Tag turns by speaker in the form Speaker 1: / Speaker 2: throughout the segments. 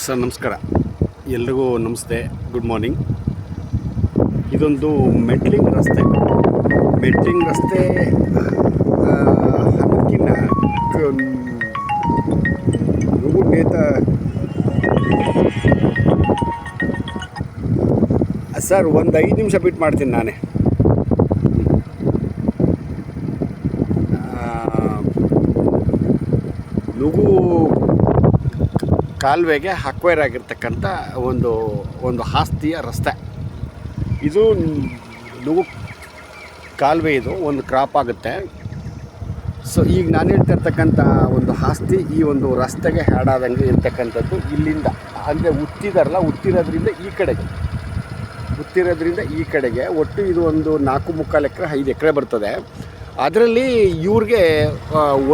Speaker 1: Sir ನಮಸ್ಕಾರ, ಎಲ್ರಿಗೂ ನಮಸ್ತೆ, ಗುಡ್ ಮಾರ್ನಿಂಗ್. ಇದೊಂದು ಮೆಟ್ಲಿಂಗ್ ರಸ್ತೆ ಅದಕ್ಕಿಂತ ನೇತ ಸರ್ ಒಂದು 5 ನಿಮಿಷ ಬಿಟ್ಟು ಮಾಡ್ತೀನಿ ನಾನೇ. ನುಗು ಕಾಲುವೆಗೆ ಅಕ್ವೈರ್ ಆಗಿರ್ತಕ್ಕಂಥ ಒಂದು ಆಸ್ತಿಯ ರಸ್ತೆ ಇದು. ನುಗು ಕಾಲುವೆ ಇದು ಒಂದು ಕ್ರಾಪ್ ಆಗುತ್ತೆ. ಸೊ ಈಗ ನಾನು ಹೇಳ್ತಿರ್ತಕ್ಕಂಥ ಒಂದು ಆಸ್ತಿ ಈ ಒಂದು ರಸ್ತೆಗೆ ಹ್ಯಾಡಾದಂಗೆ ಇರ್ತಕ್ಕಂಥದ್ದು. ಇಲ್ಲಿಂದ ಅಂದರೆ ಉತ್ತಿರೋದ್ರಿಂದ ಈ ಕಡೆಗೆ ಒಟ್ಟು ಇದು ಒಂದು 4.25 ಎಕರೆ 5 ಎಕರೆ ಬರ್ತದೆ. ಅದರಲ್ಲಿ ಇವ್ರಿಗೆ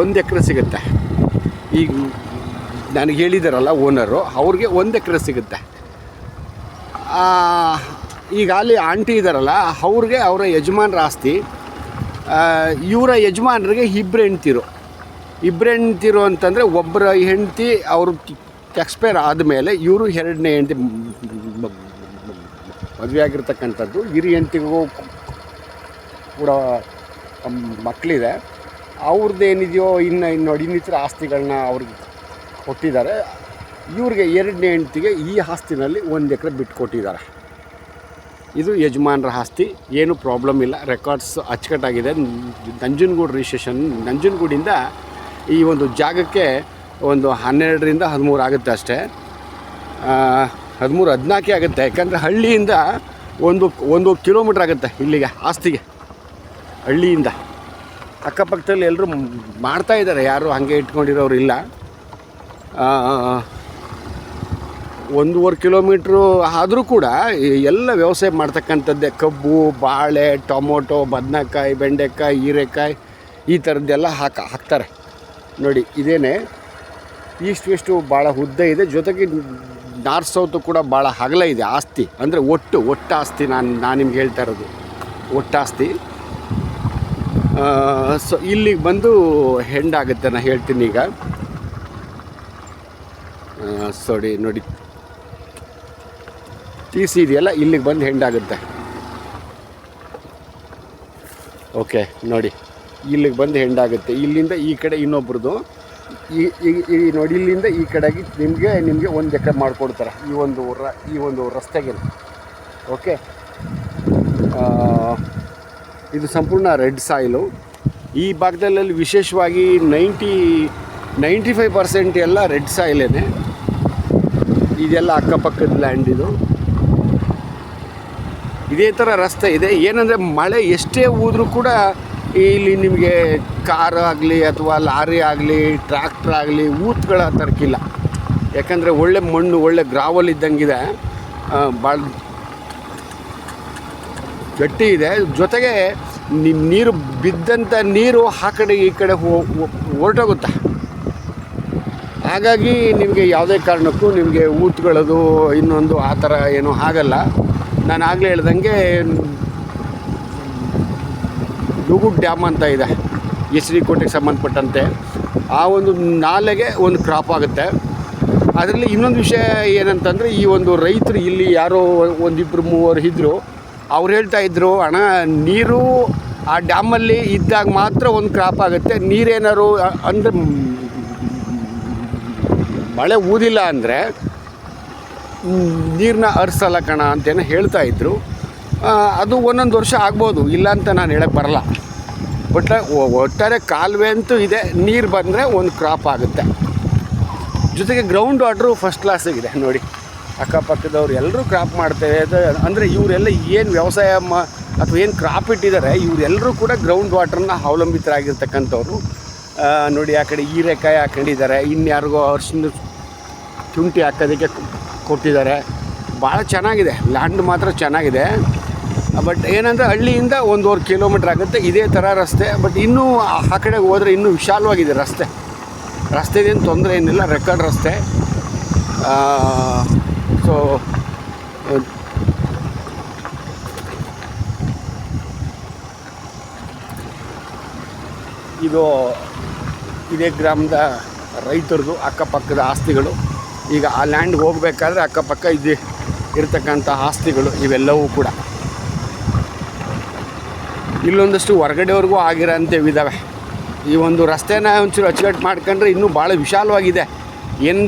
Speaker 1: 1 ಎಕರೆ ಸಿಗುತ್ತೆ. ಈಗ ನನಗೆ ಹೇಳಿದಾರಲ್ಲ ಓನರು, ಅವ್ರಿಗೆ 1 ಎಕರೆ ಸಿಗುತ್ತೆ. ಈಗ ಅಲ್ಲಿ ಆಂಟಿ ಇದ್ದಾರಲ್ಲ, ಅವ್ರಿಗೆ ಅವರ ಯಜಮಾನ್ರ ಆಸ್ತಿ. ಇವರ ಯಜಮಾನರಿಗೆ ಇಬ್ಬರು ಹೆಂಡ್ತಿರು ಅಂತಂದರೆ ಒಬ್ಬರ ಹೆಂಡ್ತಿ ಅವರು ಎಕ್ಸ್ಪೈರ್ ಆದಮೇಲೆ ಇವರು 2ನೇ ಹೆಂಡ್ತಿ ಮದುವೆ ಆಗಿರ್ತಕ್ಕಂಥದ್ದು. ಹಿರಿಯ ಹೆಂಡ್ತಿಗೂ ಕೂಡ ಮಕ್ಕಳಿದೆ. ಅವ್ರದ್ದೇನಿದೆಯೋ ಇನ್ನಿತರ ಆಸ್ತಿಗಳನ್ನ ಅವ್ರಿಗೆ ಕೊಟ್ಟಿದ್ದಾರೆ. ಇವ್ರಿಗೆ 2ನೇ ಹೆಂಡ್ತಿಗೆ ಈ ಆಸ್ತಿನಲ್ಲಿ 1 ಎಕರೆ ಬಿಟ್ಟು ಕೊಟ್ಟಿದ್ದಾರೆ. ಇದು ಯಜಮಾನ್ರ ಆಸ್ತಿ, ಏನು ಪ್ರಾಬ್ಲಮ್ ಇಲ್ಲ. ರೆಕಾರ್ಡ್ಸ್ ಅಚ್ಚುಕಟ್ಟಾಗಿದೆ. ನಂಜನಗೂಡು ರಿಜಿಸ್ಟ್ರೇಷನ್. ನಂಜನಗೂಡಿಂದ ಈ ಒಂದು ಜಾಗಕ್ಕೆ ಒಂದು 12ರಿಂದ 13 ಆಗುತ್ತೆ ಅಷ್ಟೇ. 13-14 ಆಗುತ್ತೆ. ಯಾಕಂದರೆ ಹಳ್ಳಿಯಿಂದ ಒಂದು ಕಿಲೋಮೀಟ್ರ್ ಆಗುತ್ತೆ ಇಲ್ಲಿಗೆ ಆಸ್ತಿಗೆ. ಹಳ್ಳಿಯಿಂದ ಅಕ್ಕಪಕ್ಕದಲ್ಲಿ ಎಲ್ಲರೂ ಮಾಡ್ತಾಯಿದ್ದಾರೆ, ಯಾರು ಹಾಗೆ ಇಟ್ಕೊಂಡಿರೋರು ಇಲ್ಲ. 1.5 ಕಿಲೋಮೀಟ್ರು ಆದರೂ ಕೂಡ ಎಲ್ಲ ವ್ಯವಸಾಯ ಮಾಡ್ತಕ್ಕಂಥದ್ದೇ. ಕಬ್ಬು, ಬಾಳೆ, ಟೊಮೊಟೊ, ಬದನೆಕಾಯಿ, ಬೆಂಡೆಕಾಯಿ, ಹೀರೆಕಾಯಿ ಈ ಥರದ್ದೆಲ್ಲ ಹಾಕ್ತಾರೆ. ನೋಡಿ ಇದೇನೆ ಈಸ್ಟ್ ವೆಸ್ಟು ಭಾಳ ಉದ್ದ ಇದೆ. ಜೊತೆಗೆ ನಾರ್ತ್ ಸೌತು ಕೂಡ ಭಾಳ ಅಗಲ ಇದೆ ಆಸ್ತಿ. ಅಂದರೆ ಒಟ್ಟು ಆಸ್ತಿ ನಾನು ನಿಮ್ಗೆ ಹೇಳ್ತಾ ಇರೋದು ಒಟ್ಟಾಸ್ತಿ. ಸೊ ಇಲ್ಲಿಗೆ ಬಂದು ಹೆಂಡಾಗುತ್ತೆ. ನಾನು ಹೇಳ್ತೀನಿ ಈಗ. ನೋಡಿ ಟಿ ಸಿ ಇದೆಯಲ್ಲ, ಇಲ್ಲಿಗೆ ಬಂದು ಹೆಂಡಾಗುತ್ತೆ. ಓಕೆ, ನೋಡಿ ಇಲ್ಲಿಗೆ ಬಂದು ಹೆಂಡಾಗುತ್ತೆ. ಇಲ್ಲಿಂದ ಈ ಕಡೆ ಇನ್ನೊಬ್ರದ್ದು ಈ ನೋಡಿ, ಇಲ್ಲಿಂದ ಈ ಕಡೆಗೆ ನಿಮಗೆ 1 ಎಕರೆ ಮಾಡಿಕೊಡ್ತಾರೆ ಈ ಒಂದು ರಸ್ತೆಗೆ. ಓಕೆ, ಇದು ಸಂಪೂರ್ಣ ರೆಡ್ ಸಾಯಿಲು. ಈ ಭಾಗದಲ್ಲಿ ವಿಶೇಷವಾಗಿ 95% ಎಲ್ಲ ರೆಡ್ ಸಾಯಿಲೇನೆ. ಇದೆಲ್ಲ ಅಕ್ಕಪಕ್ಕದ ಲ್ಯಾಂಡ್. ಇದೇ ಥರ ರಸ್ತೆ ಇದೆ. ಏನಂದರೆ ಮಳೆ ಎಷ್ಟೇ ಹೋದ್ರೂ ಕೂಡ ಇಲ್ಲಿ ನಿಮಗೆ ಕಾರ್ ಆಗಲಿ ಅಥವಾ ಲಾರಿ ಆಗಲಿ ಟ್ರ್ಯಾಕ್ಟರ್ ಆಗಲಿ ಊತ್ಗಳ ತರಕಿಲ್ಲ. ಯಾಕಂದರೆ ಒಳ್ಳೆ ಮಣ್ಣು, ಒಳ್ಳೆ ಗ್ರಾವಲ್ ಇದ್ದಂಗಿದೆ, ಭಾಳ ಗಟ್ಟಿ ಇದೆ. ಜೊತೆಗೆ ನೀರು ಬಿದ್ದಂಥ ನೀರು ಆ ಕಡೆ ಈ ಕಡೆ ಹೊರಟೋಗುತ್ತೆ. ಹಾಗಾಗಿ ನಿಮಗೆ ಯಾವುದೇ ಕಾರಣಕ್ಕೂ ನಿಮಗೆ ಊತ್ಗಳದು ಇನ್ನೊಂದು ಆ ಥರ ಏನೂ ಆಗಲ್ಲ. ನಾನು ಆಗಲೇ ಹೇಳ್ದಂಗೆ ನುಗು ಡ್ಯಾಮ್ ಅಂತ ಇದೆ HD ಕೋಟೆಗೆ ಸಂಬಂಧಪಟ್ಟಂತೆ. ಆ ಒಂದು ನಾಲೆಗೆ ಒಂದು ಕ್ರಾಪ್ ಆಗುತ್ತೆ. ಅದರಲ್ಲಿ ಇನ್ನೊಂದು ವಿಷಯ ಏನಂತಂದರೆ, ಈ ಒಂದು ರೈತರು ಇಲ್ಲಿ ಯಾರೋ 1-2-3 ಇದ್ದರು. ಅವ್ರು ಹೇಳ್ತಾಯಿದ್ರು, ಅಣ್ಣ ನೀರು ಆ ಡ್ಯಾಮಲ್ಲಿ ಇದ್ದಾಗ ಮಾತ್ರ ಒಂದು ಕ್ರಾಪ್ ಆಗುತ್ತೆ, ನೀರೇನಾರು ಅಂದರೆ ಮಳೆ ಊದಿಲ್ಲ ಅಂದರೆ ನೀರನ್ನ ಹರಿಸಲ್ಲ ಕಣ ಅಂತೇನೋ ಹೇಳ್ತಾಯಿದ್ರು. ಅದು ಒಂದೊಂದು ವರ್ಷ ಆಗ್ಬೋದು, ಇಲ್ಲ ಅಂತ ನಾನು ಹೇಳಕ್ಕೆ ಬರಲ್ಲ. ಬಟ್ ಒಟ್ಟಾರೆ ಕಾಲುವೆ ಅಂತೂ ಇದೆ. ನೀರು ಬಂದರೆ ಒಂದು ಕ್ರಾಪ್ ಆಗುತ್ತೆ. ಜೊತೆಗೆ ಗ್ರೌಂಡ್ ವಾಟ್ರು ಫಸ್ಟ್ ಕ್ಲಾಸಾಗಿದೆ. ನೋಡಿ ಅಕ್ಕಪಕ್ಕದವ್ರು ಎಲ್ಲರೂ ಕ್ರಾಪ್ ಮಾಡ್ತೇವೆ. ಅಂದರೆ ಇವರೆಲ್ಲ ಏನು ವ್ಯವಸಾಯ ಅಥವಾ ಏನು ಕ್ರಾಪ್ ಇಟ್ಟಿದ್ದಾರೆ, ಇವರೆಲ್ಲರೂ ಕೂಡ ಗ್ರೌಂಡ್ ವಾಟ್ರನ್ನ ಅವಲಂಬಿತರಾಗಿರ್ತಕ್ಕಂಥವ್ರು. ನೋಡಿ ಆ ಕಡೆ ಹೀರೆಕಾಯಿ ಹಾಕೊಂಡಿದ್ದಾರೆ, ಇನ್ಯಾರಿಗೋ ಅರ್ಶಿನ ಶುಂಠಿ ಹಾಕೋದಕ್ಕೆ ಕೊಟ್ಟಿದ್ದಾರೆ. ಭಾಳ ಚೆನ್ನಾಗಿದೆ, ಲ್ಯಾಂಡ್ ಮಾತ್ರ ಚೆನ್ನಾಗಿದೆ. ಬಟ್ ಏನಂದರೆ ಹಳ್ಳಿಯಿಂದ 1.5 ಕಿಲೋಮೀಟ್ರ್ ಆಗುತ್ತೆ ಇದೇ ಥರ ರಸ್ತೆ. ಬಟ್ ಇನ್ನೂ ಆ ಕಡೆಗೆ ಹೋದರೆ ಇನ್ನೂ ವಿಶಾಲವಾಗಿದೆ ರಸ್ತೆದೇನು ತೊಂದರೆ ಏನಿಲ್ಲ, ರೆಕಾರ್ಡ್ ರಸ್ತೆ. ಸೊ ಇದೇ ಗ್ರಾಮದ ರೈತರದು ಅಕ್ಕಪಕ್ಕದ ಆಸ್ತಿಗಳು. ಈಗ ಆ ಲ್ಯಾಂಡ್ಗೆ ಹೋಗಬೇಕಾದ್ರೆ ಅಕ್ಕಪಕ್ಕ ಇದು ಇರ್ತಕ್ಕಂಥ ಆಸ್ತಿಗಳು ಇವೆಲ್ಲವೂ ಕೂಡ ಇಲ್ಲೊಂದಷ್ಟು ಹೊರಗಡೆವರೆಗೂ ಆಗಿರೋಂಥವಿದ್ದಾವೆ. ಈ ಒಂದು ರಸ್ತೆನ ಒಂಚೂರು ಅಚ್ಚುಕಟ್ಟು ಮಾಡ್ಕೊಂಡ್ರೆ ಇನ್ನೂ ಭಾಳ ವಿಶಾಲವಾಗಿದೆ. ಏನು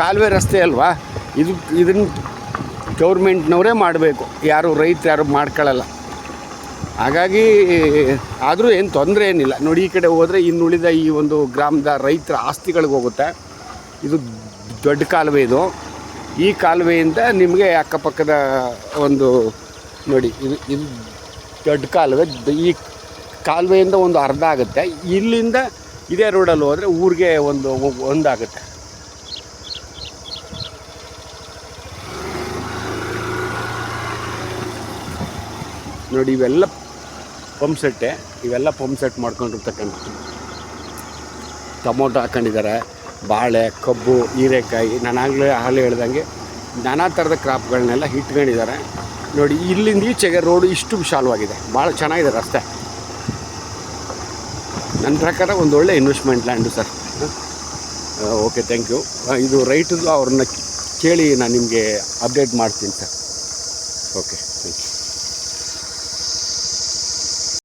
Speaker 1: ಕಾಲುವೆ ರಸ್ತೆ ಅಲ್ವಾ, ಇದನ್ನು ಗೌರ್ಮೆಂಟ್ನವರೇ ಮಾಡಬೇಕು, ರೈತರು ಯಾರು ಮಾಡ್ಕೊಳ್ಳಲ್ಲ. ಹಾಗಾಗಿ ಆದರೂ ಏನು ತೊಂದರೆ ಏನಿಲ್ಲ. ನೋಡಿ, ಈ ಕಡೆ ಹೋದರೆ ಇನ್ನುಳಿದ ಈ ಒಂದು ಗ್ರಾಮದ ರೈತರ ಆಸ್ತಿಗಳಿಗೆ ಹೋಗುತ್ತೆ. ಇದು ದೊಡ್ಡ ಕಾಲುವೆ. ಈ ಕಾಲುವೆಯಿಂದ ನಿಮಗೆ ಅಕ್ಕಪಕ್ಕದ ಒಂದು ನೋಡಿ, ಇದು ದೊಡ್ಡ ಕಾಲುವೆ. ಈ ಕಾಲುವೆಯಿಂದ ಒಂದು ಅರ್ಧ ಆಗುತ್ತೆ. ಇಲ್ಲಿಂದ ಇದೇ ರೋಡಲ್ಲಿ ಹೋದರೆ ಊರಿಗೆ ಒಂದಾಗುತ್ತೆ. ನೋಡಿ, ಇವೆಲ್ಲ ಪಂಪ್ ಸೆಟ್ ಮಾಡ್ಕೊಂಡಿರ್ತಕ್ಕಂಥದ್ದು. ಟೊಮೊಟೊ ಹಾಕೊಂಡಿದ್ದಾರೆ, ಬಾಳೆ, ಕಬ್ಬು, ಹೀರೆಕಾಯಿ, ನಾನಾಗಲೇ ಹೇಳ್ದಂಗೆ ನಾನಾ ಥರದ ಕ್ರಾಪ್ಗಳನ್ನೆಲ್ಲ ಇಟ್ಕೊಂಡಿದ್ದಾರೆ. ನೋಡಿ, ಇಲ್ಲಿಂದ ಈಚೆಗೆ ರೋಡು ಇಷ್ಟು ವಿಶಾಲವಾಗಿದೆ, ಭಾಳ ಚೆನ್ನಾಗಿದೆ ರಸ್ತೆ. ನನ್ನ ಪ್ರಕಾರ ಒಂದು ಒಳ್ಳೆ investment land sir. Okay, thank you. ಇದು ರೈಟದು ಅವ್ರನ್ನ ಕೇಳಿ ನಾನು ನಿಮಗೆ ಅಪ್ಡೇಟ್ ಮಾಡ್ತೀನಿ ಸರ್. Okay, thank you.